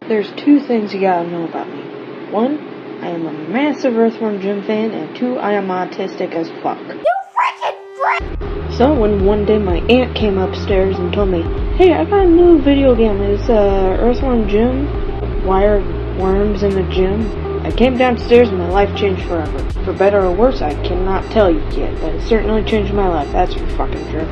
There's two things you gotta know about me. One, I am a massive Earthworm Jim fan, and two, I am autistic as fuck. You freaking freak! So when one day my aunt came upstairs and told me, hey, I got a new video game, it's Earthworm Jim, why are worms in the gym? I came downstairs and my life changed forever. For better or worse, I cannot tell you yet, but it certainly changed my life, that's for fucking sure.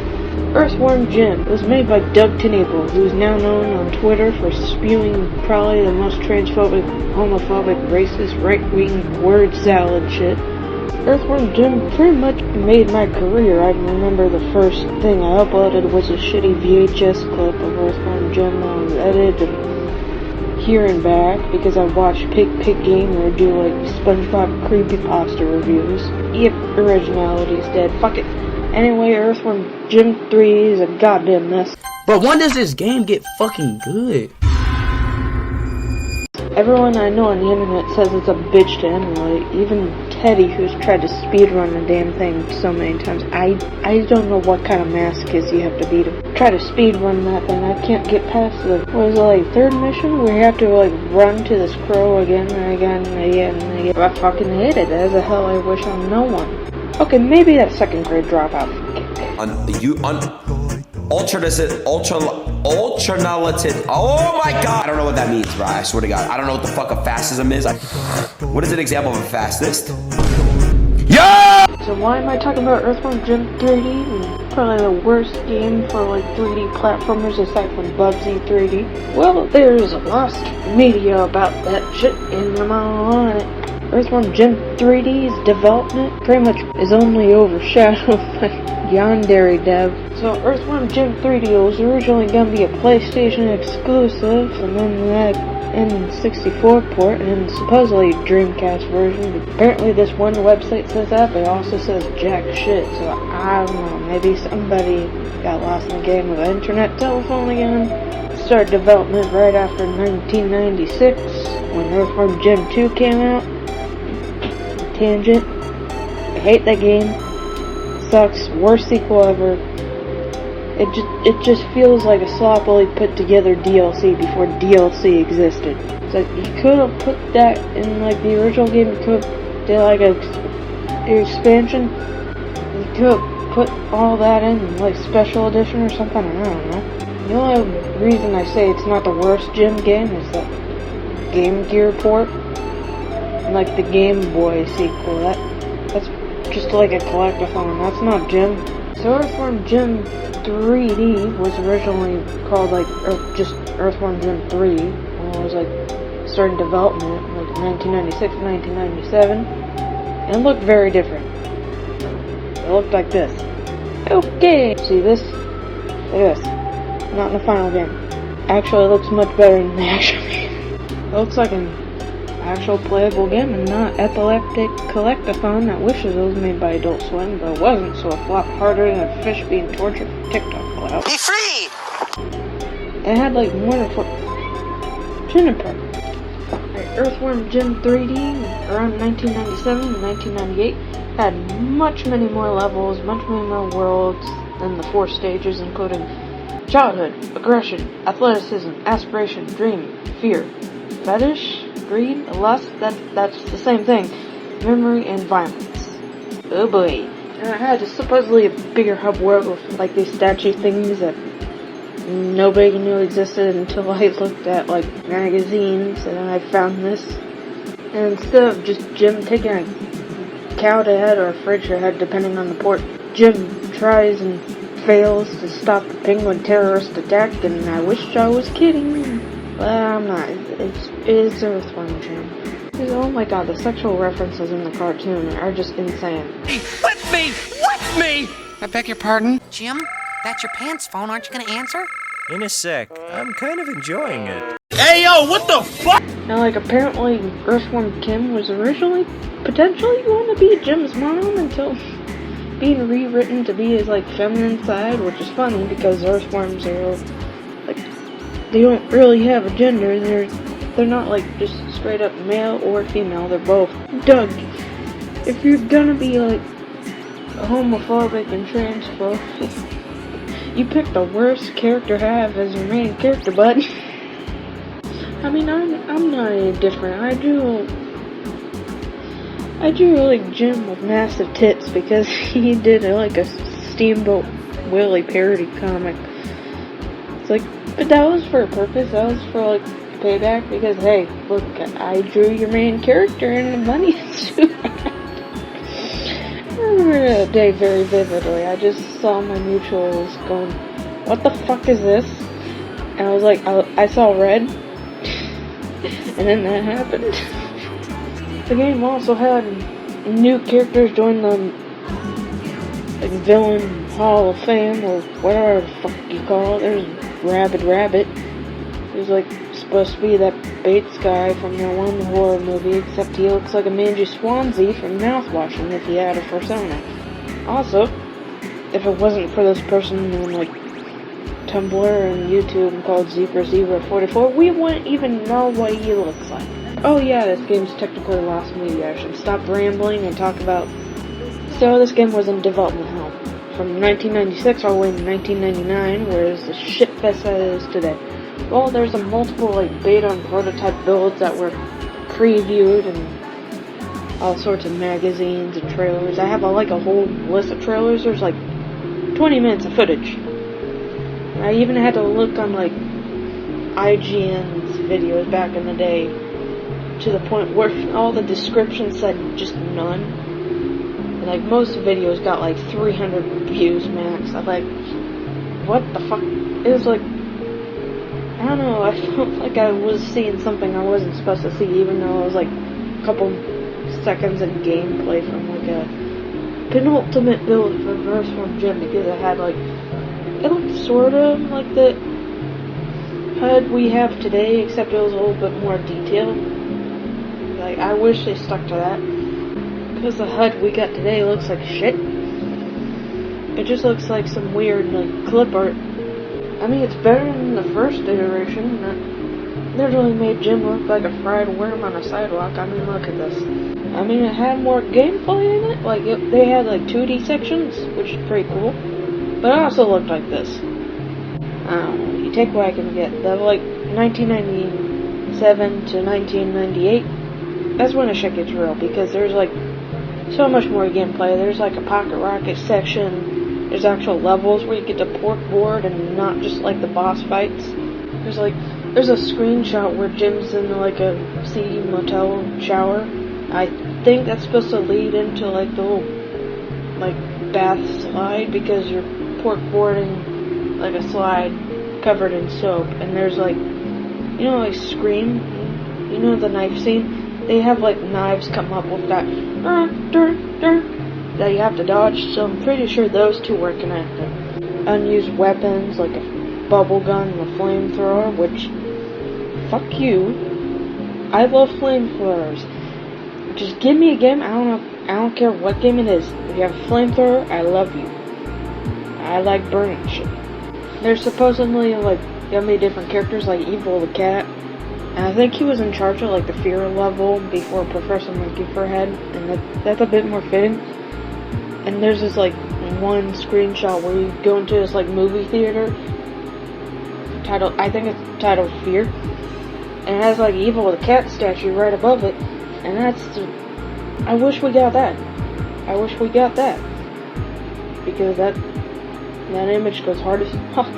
Earthworm Jim was made by Doug Knebel, who is now known on Twitter for spewing probably the most transphobic, homophobic, racist, right-wing word salad shit. Earthworm Jim pretty much made my career. I remember the first thing I uploaded was a shitty VHS clip of Earthworm Jim on Edit and here and back because I watched Pig Gamer do like SpongeBob creepypasta reviews. Yep, originality's dead. Fuck it. Anyway, Earthworm Jim 3 is a goddamn mess. But when does this game get fucking good? Everyone I know on the internet says it's a bitch to emulate. Even Teddy, who's tried to speedrun the damn thing so many times. I don't know what kind of masochist you have to be to try to speedrun that thing. I can't get past the, what is it, like, third mission? Where you have to, like, run to this crow again and again and again and again. I fucking hate it. As a hell I wish on no one. Okay, maybe that second grade dropout. Alternative. Oh my god! I don't know what that means, bro. I swear to God. I don't know what the fuck a fascism is. What is an example of a fascist? Yeah! So why am I talking about Earthworm Jim 3D? Probably the worst game for like 3D platformers aside from Bubsy 3D. Well, there's lost media about that shit and I'm all on it. Earthworm Jim 3D's development pretty much is only overshadowed by Yandere dev. So Earthworm Jim 3D was originally going to be a PlayStation exclusive, and then that N64 port, and supposedly Dreamcast version. But apparently this one website says that, but it also says jack shit, so I don't know, maybe somebody got lost in the game with an internet telephone again. Started development right after 1996, when Earthworm Jim 2 came out. Tangent. I hate that game. Sucks. Worst sequel ever. It just feels like a sloppily put together DLC before DLC existed. So you could have put that in like the original game. You could have did like an expansion. You could have put all that in like special edition or something. I don't know. The only reason I say it's not the worst Jim game is that Game Gear port. Like the Game Boy sequel, that's just like a collectathon, that's not Jim. So Earthworm Jim 3D was originally called like just Earthworm Jim 3, when it was like starting development, like 1996, 1997, and it looked very different. It looked like this. Okay, see this? Look at this. Not in the final game. Actually, it looks much better than the actual game. It looks like an actual playable game and not epileptic collectathon that wishes it was made by Adult Swim, but it wasn't, so it flopped harder than a fish being tortured for TikTok clout. Be free! It had like more than 4 Juniper. Earthworm Jim 3D around 1997 and 1998 had many more levels, many more worlds than the 4 stages, including childhood, aggression, athleticism, aspiration, dream, fear, fetish, greed, lust, that's the same thing. Memory and violence. Oh boy. And I had supposedly a bigger hub world with like these statue things that nobody knew existed until I looked at like magazines and then I found this. And instead of just Jim taking a cow to head or a fridge to head depending on the port, Jim tries and fails to stop the penguin terrorist attack, and I wish I was kidding. But I'm not. It is Earthworm Jim. Oh my god, the sexual references in the cartoon are just insane. With me! I beg your pardon? Jim, that's your pants phone, aren't you gonna answer? In a sec. I'm kind of enjoying it. Hey yo, what the fuck? Now, like, apparently Earthworm Kim was originally potentially going to be Jim's mom until being rewritten to be his, like, feminine side, which is funny because earthworms are, like, they don't really have a gender. They're not, like, just straight up male or female. They're both. Doug, if you're gonna be, like, homophobic and transphobic, you picked the worst character to have as your main character, bud. I mean, I'm not any different. I drew like Jim with massive tits because he did like a Steamboat Willie parody comic. It's like, but that was for a purpose. That was for like payback because hey, look, I drew your main character in a bunny suit. I remember that day very vividly. I just saw my mutuals going, "What the fuck is this?" And I was like, I saw red, and then that happened. The game also had new characters join the like, Villain Hall of Fame, or whatever the fuck you call it. There's Rabid Rabbit. He's like supposed to be that Bates guy from that one horror movie, except he looks like a mangy Swansea from Mouthwashing if he had a persona. Also, if it wasn't for this person on like Tumblr and YouTube called Zebra44, we wouldn't even know what he looks like. Oh yeah, this game's technically lost media. I should stop rambling and talk about... So this game was in development hell from 1996 all the way to 1999, whereas the shitfest that it is today. Well, there's a multiple like beta and prototype builds that were previewed and all sorts of magazines and trailers. I have like a whole list of trailers. There's like 20 minutes of footage. I even had to look on like IGN's videos back in the day to the point where all the descriptions said just none. And like most videos got like 300 views max. I'm like, what the fuck? It was like, I don't know, I felt like I was seeing something I wasn't supposed to see, even though it was like a couple seconds of gameplay from like a penultimate build for Earthworm Jim, because it had like, it looked sort of like the HUD we have today, except it was a little bit more detailed. Like, I wish they stuck to that, because the HUD we got today looks like shit. It just looks like some weird like clip art. I mean, it's better than the first iteration. That literally made Jim look like a fried worm on a sidewalk. I mean, look at this. I mean, it had more gameplay in it. Like, they had like 2D sections, which is pretty cool. But it also looked like this. I don't know. You take what I can get. The like 1997 to 1998. That's when the shit gets real, because there's like so much more gameplay. There's like a pocket rocket section. There's actual levels where you get to pork board and not just like the boss fights. There's a screenshot where Jim's in like a seedy motel shower. I think that's supposed to lead into like the little like bath slide, because you're pork boarding like a slide covered in soap, and there's like, you know, like Scream, you know the knife scene? They have like knives come up with that that you have to dodge, so I'm pretty sure those two were connected. Unused weapons like a bubble gun and a flamethrower, which, fuck you. I love flamethrowers. Just give me a game. I don't care what game it is. If you have a flamethrower, I love you. I like burning shit. There's supposedly like many different characters, like Evil the Cat. And I think he was in charge of like the fear level before Professor Monkey Forehead, and that's a bit more fitting. And there's this like one screenshot where you go into this like movie theater titled, I think it's titled Fear, and it has like Evil the Cat statue right above it, and I wish we got that. I wish we got that, because that image goes hard as fuck.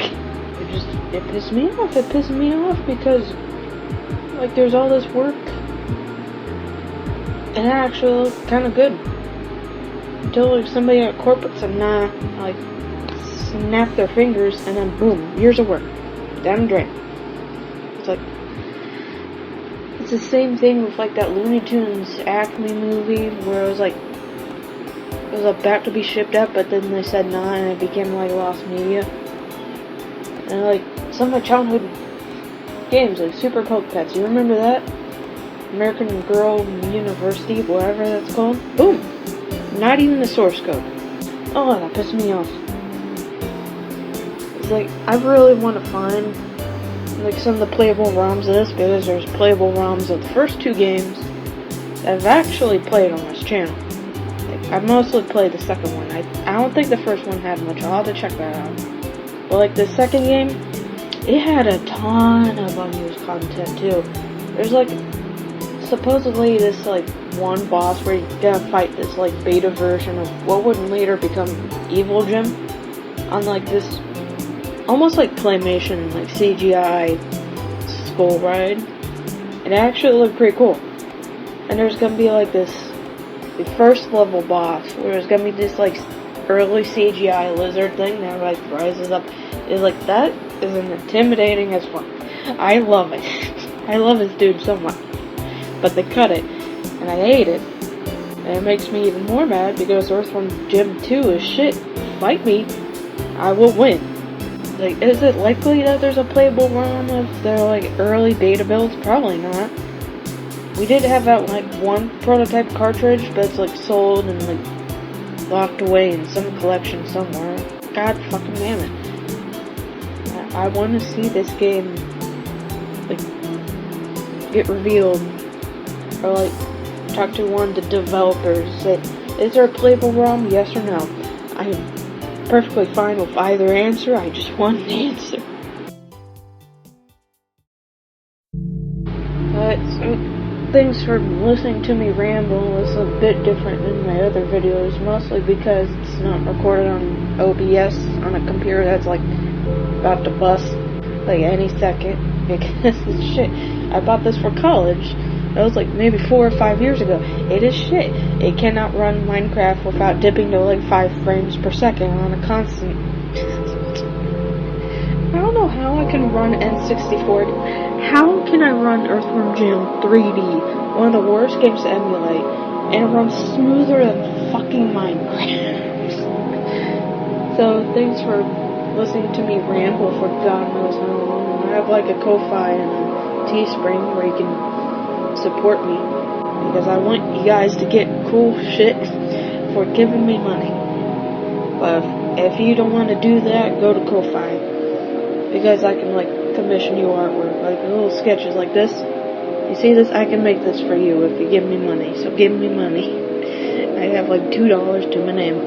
It pissed me off. It pissed me off because like there's all this work, and it actually looked kind of good. Until like somebody at corporate said nah, like snap their fingers, and then boom, years of work down the drain. It's like, it's the same thing with like that Looney Tunes Acme movie where it was about to be shipped out, but then they said nah, and it became like lost media. And like some of my childhood games, like Super Poke Pets, you remember that? American Girl University, whatever that's called. Boom! Not even the source code. Oh, that pissed me off. It's like, I really want to find like some of the playable ROMs of this, because there's playable ROMs of the first two games that I've actually played on this channel. Like, I mostly played the second one. I don't think the first one had much. I'll have to check that out. But like the second game, it had a ton of unused content too. There's like supposedly this like one boss where you gotta fight this like beta version of what would later become Evil Jim on like this almost like claymation like CGI skull ride. It actually looked pretty cool. And there's gonna be like this the first level boss where there's gonna be this like early CGI lizard thing that like rises up. It's like that is intimidating as fuck. I love it. I love this dude so much. But they cut it, and I hate it. And it makes me even more mad because Earthworm Jim 2 is shit. Fight me, I will win. Like, is it likely that there's a playable ROM of their like early beta builds? Probably not. We did have that like one prototype cartridge, but it's like sold and like locked away in some collection somewhere. God fucking damn it. I want to see this game like get revealed. Or like talk to one of the developers, say, is there a playable ROM, yes or no? I am perfectly fine with either answer, I just want an answer. So, thanks for listening to me ramble. It's a bit different than my other videos, mostly because it's not recorded on OBS on a computer that's like about to bust like any second, because shit, I bought this for college. That was like maybe 4 or 5 years ago. It is shit. It cannot run Minecraft without dipping to like 5 frames per second on a constant. I don't know how I can run N64. How can I run Earthworm Jim 3D, one of the worst games to emulate, and it runs smoother than fucking Minecraft? So thanks for listening to me ramble for God knows how long. I have like a Ko-Fi and a Teespring where you can support me, because I want you guys to get cool shit for giving me money. But if you don't want to do that, go to Ko-Fi, because I can like commission you artwork, like little sketches like this. You see this? I can make this for you if you give me money. So give me money. I have like $2 to my name.